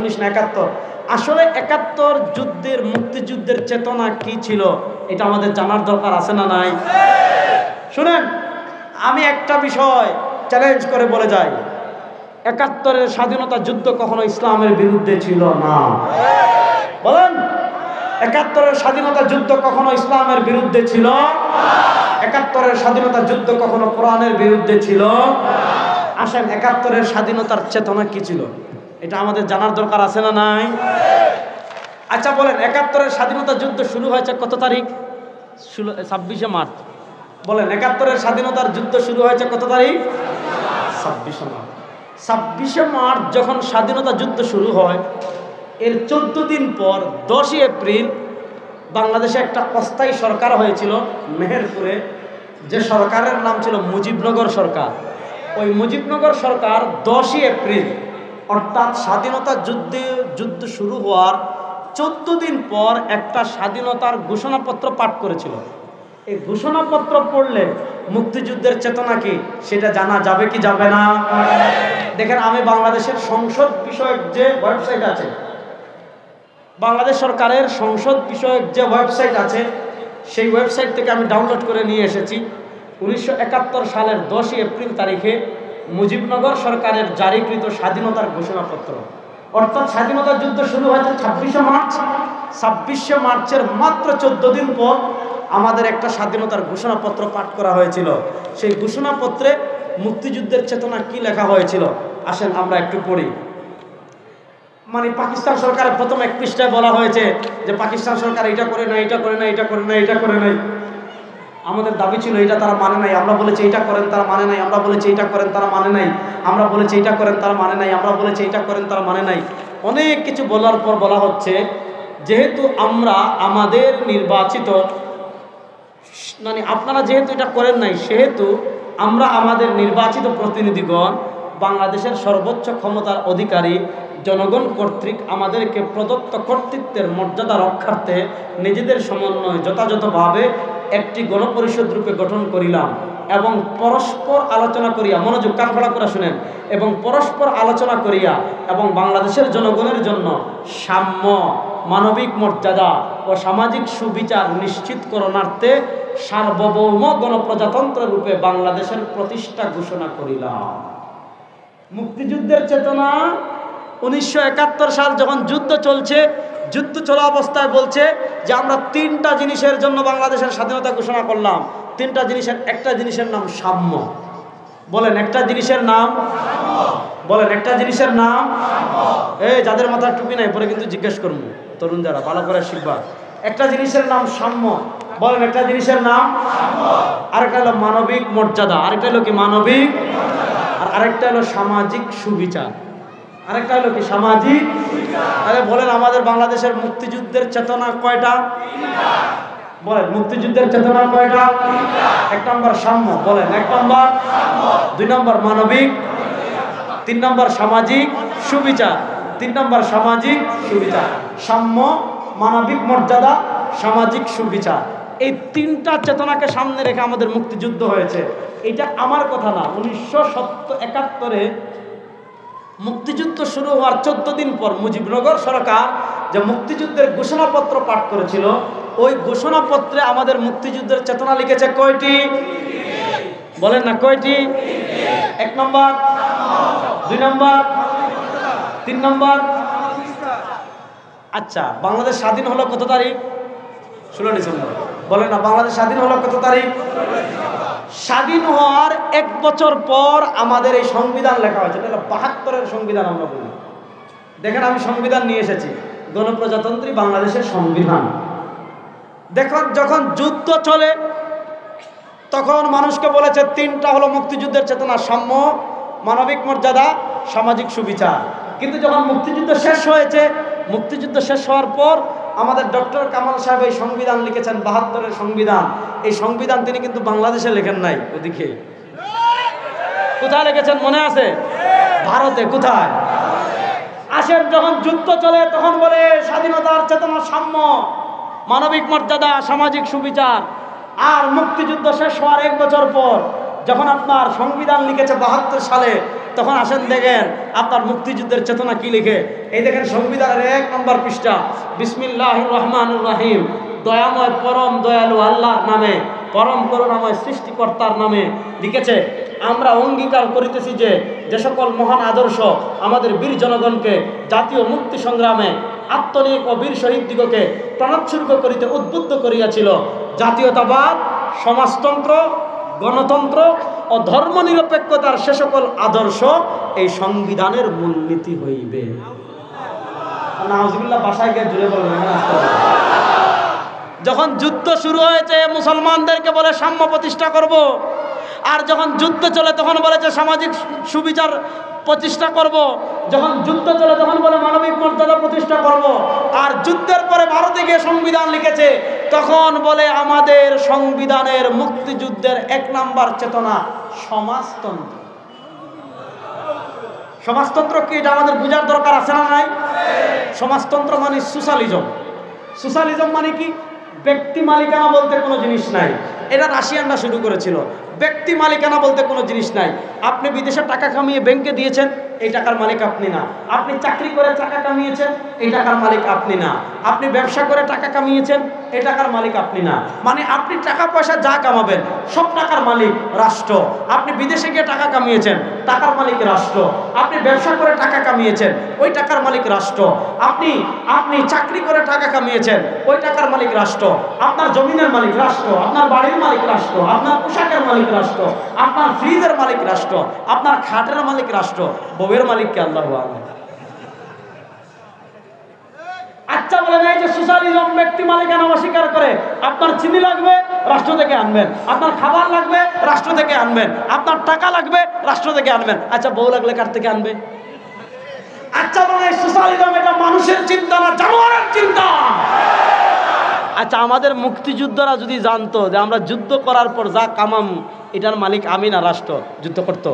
19 না 71, আসলে 71 যুদ্ধের মুক্তিযুদ্ধের চেতনা কি ছিল এটা আমাদের জানার দরকার আছে না নাই? শুনেন, আমি একটা বিষয় চ্যালেঞ্জ করে বলে যাই, 71-এর স্বাধীনতা যুদ্ধ কখনো ইসলামের বিরুদ্ধে ছিল না। বলেন, 71-এর স্বাধীনতা যুদ্ধ কখনো ইসলামের বিরুদ্ধে ছিল? 71-এর স্বাধীনতা যুদ্ধ কখনো কোরআনের বিরুদ্ধে ছিল? আসেন, 71-এর স্বাধীনতার চেতনা কি ছিল এটা আমাদের জানার দরকার আছে না নাই? আচ্ছা বলেন, 71-এর স্বাধীনতা যুদ্ধ শুরু হয়েছে কত তারিখ? 26শে মার্চ। বলেন, 71-এর স্বাধীনতার যুদ্ধ শুরু হয়েছে কত তারিখ? 26শে মার্চ। 26শে মার্চ যখন স্বাধীনতা যুদ্ধ শুরু হয়, এর 14 দিন পর 10ই এপ্রিল বাংলাদেশে একটা অস্থায়ী সরকার হয়েছিল মেহেরপুরে, যে সরকারের নাম ছিল মুজিবনগর সরকার। ওই মুজিবনগর সরকার 10ই এপ্রিল অর্থাৎ স্বাধীনতা যুদ্ধ শুরু হওয়ার 14 দিন পর একটা স্বাধীনতার ঘোষণাপত্র পাঠ করেছিল। এই ঘোষণাপত্র পড়লে মুক্তিযুদ্ধের চেতনা কি সেটা জানা যাবে কি যাবে না? দেখেন, আমি বাংলাদেশের সংসদ বিষয়ক যে ওয়েবসাইট আছে, বাংলাদেশ সরকারের সংসদ বিষয়ক যে ওয়েবসাইট আছে, সেই ওয়েবসাইট থেকে আমি ডাউনলোড করে নিয়ে এসেছি 1971 সালের 10ই এপ্রিল তারিখে মুজিবনগর সরকারের জারিকৃত স্বাধীনতার ঘোষণাপত্র। অর্থাৎ স্বাধীনতা যুদ্ধ শুরু হয়েছে 26শে মার্চ। 26শে মার্চের মাত্র 14 দিন পর আমাদের একটা স্বাধীনতার ঘোষণাপত্র পাঠ করা হয়েছিল। সেই ঘোষণাপত্রে মুক্তিযুদ্ধের চেতনা কি লেখা হয়েছিল আসেন আমরা একটু পড়ি। মানে পাকিস্তান সরকারের প্রথম 1 পৃষ্ঠায় বলা হয়েছে যে পাকিস্তান সরকার এটা করে না, এটা করে না, এটা করে না, এটা করে নাই। আমাদের দাবি ছিল এটা তারা মানে নাই, আমরা বলেছি এটা করেন তারা মানে নাই, আমরা বলেছি এটা করেন তারা মানে নাই, আমরা বলেছি এটা করেন তারা মানে নাই, আমরা বলেছি এটা করেন তারা মানে নাই। অনেক কিছু বলার পর বলা হচ্ছে যেহেতু আমরা আমাদের নির্বাচিত, মানে আপনারা যেহেতু এটা করেন নাই, সেহেতু আমরা আমাদের নির্বাচিত প্রতিনিধিগণ বাংলাদেশের সর্বোচ্চ ক্ষমতার অধিকারী জনগণ কর্তৃক আমাদেরকে প্রদত্ত কর্তৃত্বের মর্যাদা রক্ষার্থে নিজেদের সমন্বয় যথাযথভাবে একটি গণপরিষদ রূপে গঠন করিলাম এবং পরস্পর আলোচনা করিয়া, মনোযোগ কান খাড়া করে শুনেন, এবং পরস্পর আলোচনা করিয়া এবং বাংলাদেশের জনগণের জন্য সাম্য, মানবিক মর্যাদা ও সামাজিক সুবিচার নিশ্চিত করণার্থে সার্বভৌম গণপ্রজাতন্ত্র রূপে বাংলাদেশের প্রতিষ্ঠা ঘোষণা করিলাম। মুক্তিযুদ্ধের চেতনা 1971 সাল যখন যুদ্ধ চলছে, যুদ্ধ চলা অবস্থায় বলছে যে আমরা 3টা জিনিসের জন্য বাংলাদেশের স্বাধীনতা ঘোষণা করলাম। 3টা জিনিসের, একটা জিনিসের নাম সাম্য। বলেন, একটা জিনিসের নাম, বলেন একটা জিনিসের নাম। এই যাদের মাথার টুপি নাই পরে কিন্তু জিজ্ঞেস করবো, তরুণ যারা ভালো করে শিখবা। একটা জিনিসের নাম সাম্য। বলেন, একটা জিনিসের নাম। আরেকটা হলো মানবিক মর্যাদা, আরেকটা হলো কি মানবিক, আর আরেকটা হলো সামাজিক সুবিচার। আরেকটা হলো কি সামাজিক। তাহলে বলেন আমাদের বাংলাদেশের মুক্তিযুদ্ধের চেতনা কয়টা? বলেন মুক্তিযুদ্ধের চেতনা কয়টা? 1 নম্বর সাম্য। বলেন 1 নম্বর, 2 নম্বর মানবিক, 3 নম্বর সামাজিক সুবিচার। 3 নম্বর সামাজিক সুবিচার, সাম্য, মানবিক মর্যাদা, সামাজিক সুবিচার। এই 3টা চেতনাকে সামনে রেখে আমাদের মুক্তিযুদ্ধ হয়েছে। এটা আমার কথা না, 1971-এ মুক্তিযুদ্ধ শুরু হওয়ার 14 দিন পর মুজিবনগর সরকার যে মুক্তিযুদ্ধের ঘোষণাপত্র পাঠ করেছিল, ওই ঘোষণাপত্রে আমাদের মুক্তিযুদ্ধের চেতনা লিখেছে কয়টি? বলেন না কয়টি? 1 নম্বর, 2 নম্বর, 3 নম্বর। আচ্ছা, বাংলাদেশ স্বাধীন হলো কত তারিখ? 16 ডিসেম্বর। বলেন না বাংলাদেশ স্বাধীন হলো কত তারিখ? স্বাধীন হওয়ার 1 বছর পর আমাদের এই সংবিধান লেখা হয়েছে। এটা 72-এর সংবিধান আমরা বলি। দেখেন, আমি সংবিধান নিয়ে এসেছি, গণপ্রজাতন্ত্রী বাংলাদেশের সংবিধান। দেখুন, যখন যুদ্ধ চলে তখন মানুষকে বলেছে 3টা হলো মুক্তিযুদ্ধের চেতনা, সাম্য, মানবিক মর্যাদা, সামাজিক সুবিচার। কিন্তু যখন মুক্তিযুদ্ধ শেষ হয়েছে, মুক্তিযুদ্ধ শেষ হওয়ার পর আমাদের ডক্টর কামাল সাহেব এই সংবিধান লিখেছেন, 72-এর সংবিধান। এই সংবিধান তিনি কিন্তু বাংলাদেশে লেখেন নাই, ওদিকে কোথায় লিখেছেন মনে আছে? ভারতে। কোথায়? আসেন, যখন যুদ্ধ চলে তখন বলে স্বাধীনতার চেতনা, সাম্য, মানবিক মর্যাদা, সামাজিক সুবিচার। আর মুক্তিযুদ্ধ শেষ হওয়ার 1 বছর পর যখন আপনার সংবিধান লিখেছে 72 সালে, তখন আসেন দেখেন আপনার মুক্তিযুদ্ধের চেতনা কি লিখে। এই দেখেন সংবিধানের 1 নম্বর পৃষ্ঠা, বিসমিল্লাহির রহমানির রহিম, দয়াময় পরম দয়ালু আল্লাহর নামে, পরম করুণাময় সৃষ্টিকর্তার নামে লিখেছে, আমরা অঙ্গীকার করিতেছি যে যে সকল মহান আদর্শ আমাদের বীর জনগণকে জাতীয় মুক্তি সংগ্রামে আত্মনিয়োগ ও বীর শহীদদিগকে প্রাণোৎসর্গ করিতে উদ্বুদ্ধ করিয়াছিল, জাতীয়তাবাদ, সমাজতন্ত্র, গণতন্ত্র ও ধর্মনিরপেক্ষতার সে সকল আদর্শ এই সংবিধানের মূলনীতি হইবে। নাউজুবিল্লাহ, বাসায় গিয়ে জুড়ে বলবেন। যখন যুদ্ধ শুরু হয়েছে মুসলমানদেরকে বলে সাম্য প্রতিষ্ঠা করব, আর যখন যুদ্ধ চলে তখন বলেছে সামাজিক সুবিচার প্রতিষ্ঠা করব, যখন যুদ্ধ চলে তখন বলে মানবিক মর্যাদা প্রতিষ্ঠা করব, আর যুদ্ধের পরে ভারতে গিয়ে সংবিধান লিখেছে তখন বলে আমাদের সংবিধানের মুক্তিযুদ্ধের 1 নম্বর চেতনা সমাজতন্ত্র। সমাজতন্ত্র কি, এটা আমাদের বোঝার দরকার আছে না নাই? সমাজতন্ত্র মানে সোশ্যালিজম। সোশ্যালিজম মানে কি? ব্যক্তি মালিকানা বলতে কোনো জিনিস নাই। এটা রাশিয়ানরা শুরু করেছিল। ব্যক্তি মালিকানা বলতে কোনো জিনিস নাই। আপনি বিদেশে টাকা কামিয়ে ব্যাংকে দিয়েছেন, এই টাকার মালিক আপনি না। আপনি চাকরি করে টাকা কামিয়েছেন, এই টাকার মালিক আপনি না। আপনি ব্যবসা করে টাকা কামিয়েছেন, এই টাকার মালিক আপনি না। মানে আপনি টাকা পয়সা যা কামাবেন সব টাকার মালিক রাষ্ট্র। আপনি বিদেশে গিয়ে টাকা কামিয়েছেন, টাকার মালিক রাষ্ট্র। আপনি ব্যবসা করে টাকা কামিয়েছেন, ওই টাকার মালিক রাষ্ট্র। আপনি চাকরি করে টাকা কামিয়েছেন, ওই টাকার মালিক রাষ্ট্র। আপনার জমিনের মালিক রাষ্ট্র, আপনার বাড়ির মালিক রাষ্ট্র, আপনার পোশাকের মালিক রাষ্ট্র, আপনার ফ্রিজের মালিক রাষ্ট্র, আপনার খাটের মালিক রাষ্ট্র, বউয়ের মালিককে আল্লাহু আ'লাম। আচ্ছা বলে নাই যে সোশ্যালিজম ব্যক্তি মালিকানা অস্বীকার করে। আপনার চিনি লাগবে রাষ্ট্র থেকে আনবেন, আপনার খাবার লাগবে রাষ্ট্র থেকে আনবেন, আপনার টাকা লাগবে রাষ্ট্র থেকে আনবেন। আচ্ছা বউ লাগলে কার থেকে আনবে? আচ্ছা বলে সোশ্যালিজম এটা মানুষের চিন্তা না, জানোয়ারের চিন্তা। আচ্ছা আমাদের মুক্তিযুদ্ধরা যদি জানতো যে আমরা যুদ্ধ করার পর যা কামাম এটার মালিক আমি না রাষ্ট্র, যুদ্ধ করতো?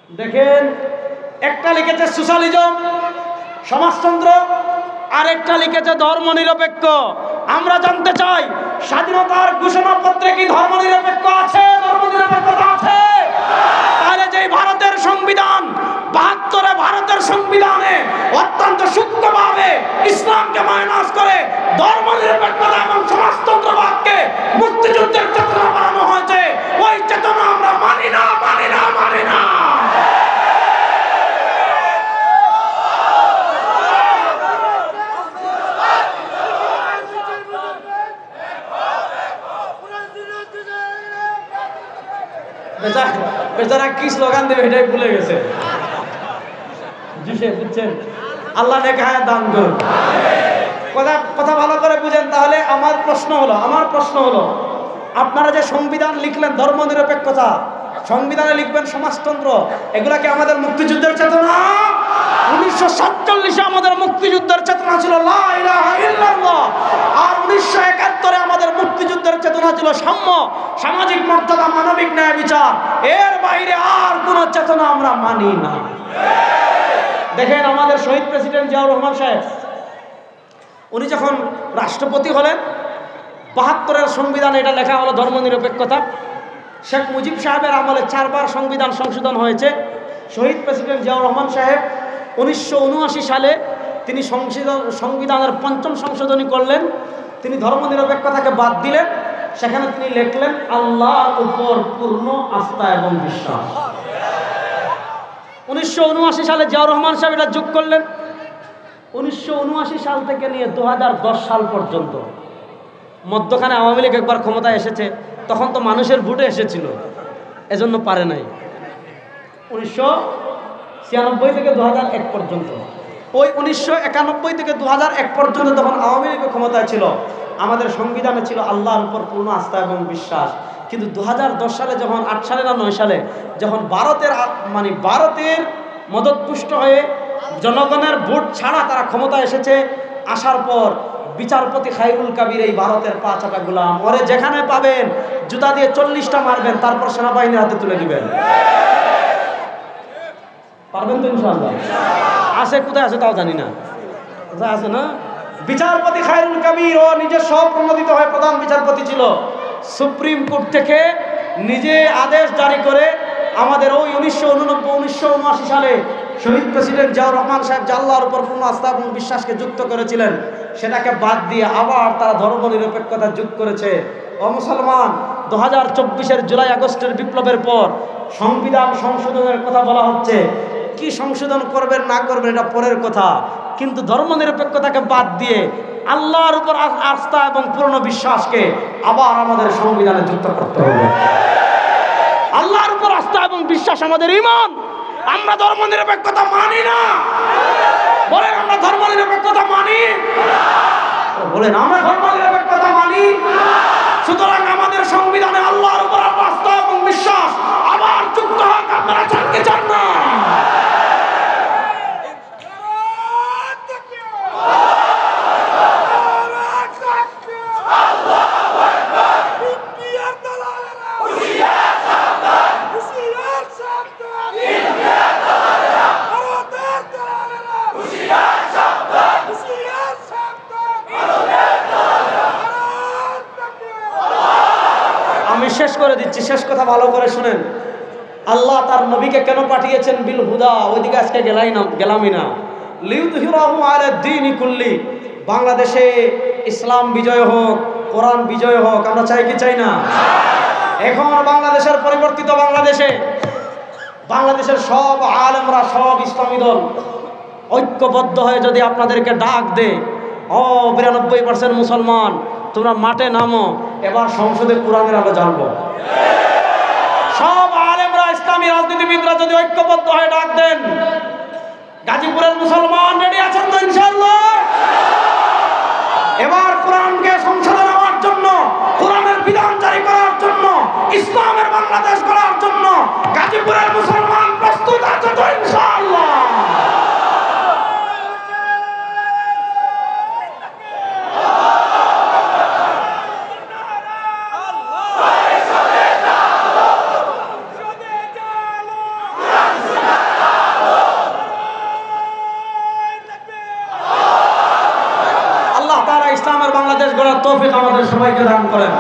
দেখেন, একটা লিখেছে সোশ্যালিজম সমাজতন্ত্র, আরেকটা লিখেছে ধর্মনিরপেক্ষ। আমরা জানতে চাই স্বাধীনতার ঘোষণাপত্রে কি ধর্মনিরপেক্ষ আছে? ধর্মনিরপেক্ষতা আছে? তাহলে যে ভারতের সংবিধান 72 ভারতের সংবিধানে অত্যন্ত সূক্ষ্মভাবে ইসলামকে মাইনাস করে ধর্মনিরপেক্ষতা এবং সমাজতন্ত্রবাদকে মুক্তিযুদ্ধের চেতনা বানানো হয়েছে, ওই চেতনা আমরা মানি না, মানি না, মানি না। বেচারা কি স্লোগান দেবে এটাই ভুলে গেছে। বুঝছেন? আল্লাহ নেক হায়াত দান করুন। কথা ভালো করে বুঝেন। তাহলে আমার প্রশ্ন হলো আপনারা যে সংবিধান লিখলেন ধর্মনিরপেক্ষতা, সংবিধানে লিখবেন সমাজতন্ত্র, এগুলা কি আমাদের মুক্তিযুদ্ধের চেতনা? 1947 আমাদের মুক্তিযুদ্ধের চেতনা ছিল লা ইলাহা ইল্লাল্লাহ, আর 1971 আমাদের মুক্তিযুদ্ধের চেতনা ছিল সাম্য, সামাজিক মর্যাদা, মানবিক ন্যায় বিচার। এর বাইরে আর কোন চেতনা আমরা মানি না। দেখেন আমাদের শহীদ প্রেসিডেন্ট জিয়াউর রহমান সাহেব, উনি যখন রাষ্ট্রপতি হলেন 72-এর সংবিধানে এটা লেখা হলো ধর্মনিরপেক্ষতা। শেখ মুজিব সাহেবের আমলে 4 বার সংবিধান সংশোধন হয়েছে। শহীদ প্রেসিডেন্ট জিয়াউর রহমান সাহেব 1979 সালে তিনি সংবিধানের 5ম সংশোধনী করলেন। তিনি ধর্মনিরপেক্ষতাকে বাদ দিলেন, সেখানে তিনি লিখলেন আল্লাহর উপর পূর্ণ আস্থা এবং বিশ্বাস। 1979 সালে জিয়াউর রহমান সাহেব এটা যোগ করলেন। 1979 সাল থেকে নিয়ে 2010 সাল পর্যন্ত, মধ্যখানে আওয়ামী লীগ একবার ক্ষমতায় এসেছে, তখন তো মানুষের ভোটে এসেছিল, এজন্য পারে নাই। 1996 থেকে 2001 পর্যন্ত, ওই 1991 থেকে 2001 পর্যন্ত তখন আওয়ামী লীগ ক্ষমতায় ছিল, আমাদের সংবিধানে ছিল আল্লাহর উপর পূর্ণ আস্থা এবং বিশ্বাস। কিন্তু 2010 সালে যখন 8 সালে না 9 সালে যখন ভারতের মদতপুষ্ট হয়ে জনগণের ভোট ছাড়া তারা ক্ষমতায় এসেছে, আসার পর বিচারপতি খায়রুল কাবির এই ভারতের 5 আটা গোলাম, ওরে যেখানে পাবেন জুতা দিয়ে 40টা মারবেন, তারপর সেনাবাহিনীর হাতে তুলে দিবেন। পারবেন তো ইনশাআল্লাহ? আছে, কোথায় আছে তাও জানি না, কোথায় আছে না। বিচারপতি খায়রুল কাবির ও নিজে স্বপ্রণোদিত হয়ে প্রধান বিচারপতি ছিল। সুপ্রিম কোর্ট থেকে নিজে আদেশ জারি করে আমাদের ওই 1989 সালে শহীদ প্রেসিডেন্ট জিয়াউর রহমান সাহেব যে আল্লাহর উপর পূর্ণ আস্থা এবং বিশ্বাসকে যুক্ত করেছিলেন, সেটাকে বাদ দিয়ে আবার তারা ধর্মনিরপেক্ষতা যোগ করেছে। ও মুসলমান, 2024-এর জুলাই আগস্টের বিপ্লবের পর সংবিধান সংশোধনের কথা বলা হচ্ছে। কি সংশোধন করবেন না করবেন এটা পরের কথা, কিন্তু ধর্মনিরপেক্ষতাকে বাদ দিয়ে আল্লাহর উপর আস্থা এবং পূর্ণ বিশ্বাসকে আবার আমাদের সংবিধানে যুক্ত করতে হবে। আল্লাহর উপর আস্থা এবং বিশ্বাস আমাদের ঈমান। আমরা ধর্মনিরপেক্ষতা মানি না। বলেন আমরা ধর্মনিরপেক্ষতা মানি? বলেন আমরা ধর্মনিরপেক্ষতা মানি। সুতরাং আমাদের সংবিধানে আল্লাহর উপর আস্থা এবং বিশ্বাস আবার যুক্ত হোক। আপনারা চান কি চান না? আমি শেষ করে দিচ্ছি, শেষ কথা ভালো করে শুনেন। আল্লাহ তার নবীকে কেন পাঠিয়েছেন? বিল হুদা। ওইদিকে আজকে গেলামই না। লিউযহিরাহু আলা দ্বীনি কুল্লি। বাংলাদেশে ইসলাম বিজয় হোক, কোরআন বিজয় হোক, আমরা চাই কি চাই না? এখন বাংলাদেশের পরিবর্তিত বাংলাদেশের সব আলেমরা, সব ইসলামী দল ঐক্যবদ্ধ হয়ে যদি আপনাদেরকে ডাক দেয়, 92% মুসলমান তোমরা মাঠে নামো, এবার সংসদে কোরআনের আলো জানবো। সব আলেমরা, ইসলামী রাজনীতিবিদরা যদি ঐক্যবদ্ধ হয়ে ডাক দেন, গাজীপুরের মুসলমান রেডি আছেন তো ইনশাআল্লাহ? এবার কোরআনকে সংসদে নেওয়ার জন্য, কোরআনের বিধান জারি করার জন্য, ইসলামের বাংলাদেশ গড়ার জন্য গাজীপুরের মুসলমান প্রস্তুত আছে তো ইনশাআল্লাহ? ইসলামের বাংলাদেশ গড়ার তৌফিক আমাদের সবাইকে দান করেন।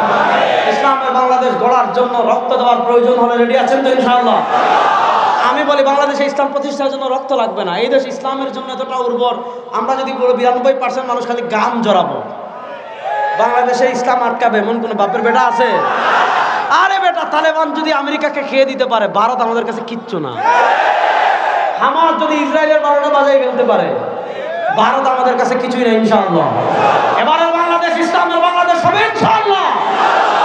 ইসলামের বাংলাদেশ গড়ার জন্য রক্ত দেওয়ার প্রয়োজন হলে রেডি আছেন তো ইনশাআল্লাহ? আমি বলি বাংলাদেশে ইসলাম প্রতিষ্ঠার জন্য রক্ত লাগবে না। এই দেশ ইসলামের জন্য এতটা উর্বর, আমরা যদি 92% মানুষ খালি গাম জড়াবো, বাংলাদেশে ইসলাম আটকাবে এমন কোন বাপের বেটা আছে? আরে বেটা, তালেবান যদি আমেরিকাকে খেয়ে দিতে পারে, ভারত আমাদের কাছে কিচ্ছু না। হামাস যদি ইসরায়েলের 12টা বাজায় ফেলতে পারে, ভারত আমাদের কাছে কিছুই না ইনশাআল্লাহ। এবারের বাংলাদেশ ইসলামের বাংলাদেশ হবে ইনশাআল্লাহ,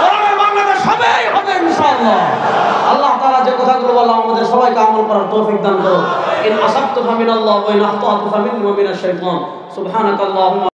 কোরআনের বাংলাদেশ হবে ইনশাআল্লাহ। আল্লাহ তাআলা যে কথাগুলো বললেন আমাদের সবাইকে আমল করার তৌফিক দান করুন। ইন আসাবতু ফামিনাল্লাহ ওয়া ইন আখতাতু ফামিন ওয়া মিনাশ শাইতান। সুবহানাকাল্লাহুম্মা